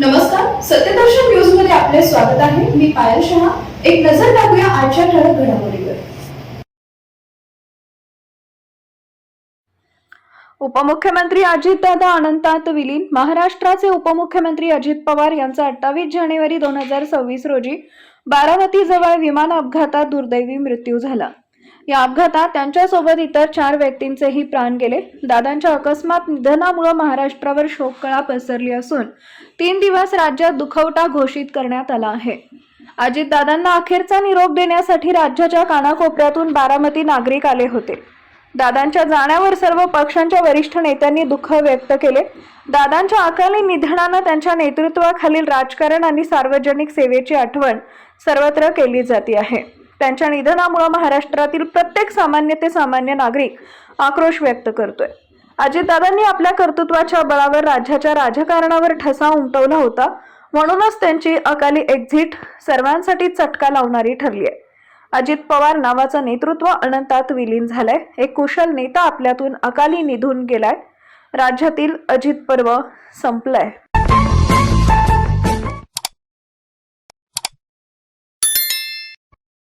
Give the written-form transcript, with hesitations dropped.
नमस्कार, सत्यदर्शन न्यूज मध्ये आपले स्वागत आहे. मी पायल शहा. एक नजर टाकूया आजच्या ठळक घडामोडीवर. उपमुख्यमंत्री अजितदादा अनंतात विलीन. महाराष्ट्राचे उपमुख्यमंत्री अजित पवार यांचा 28 जानेवारी 2026 रोजी बारामती जवळ विमान अपघातात दुर्दैवी मृत्यू झाला. या अपघातात त्यांच्यासोबत इतर 4 व्यक्तींचेही प्राण गेले. दादांच्या अकस्मात निधनामुळे महाराष्ट्रावर शोककळा पसरली असून 3 दिवस राज्यात दुखवटा घोषित करण्यात आला आहे. अजितदादांना अखेरचा निरोप देण्यासाठी राज्याच्या कानाकोपऱ्यातून बारामती नागरिक आले होते. दादांच्या जाण्यावर सर्व पक्षांच्या वरिष्ठ नेत्यांनी दुःख व्यक्त केले. दादांच्या अकाली निधनानं त्यांच्या नेतृत्वाखालील राजकारण आणि सार्वजनिक सेवेची आठवण सर्वत्र केली जाते आहे. त्यांच्या निधनामुळे महाराष्ट्रातील प्रत्येक सामान्य ते सामान्य नागरिक आक्रोश व्यक्त करतोय. अजितदादांनी आपल्या कर्तृत्वाच्या बळावर राज्याच्या राजकारणावर ठसा उमटवला होता, म्हणूनच त्यांची अकाली एक्झिट सर्वांसाठी चटका लावणारी ठरली आहे. अजित पवार नावाचं नेतृत्व अनंतात विलीन झालंय. एक कुशल नेता आपल्यातून अकाली निधून गेलाय. राज्यातील अजित पर्व संपलंय.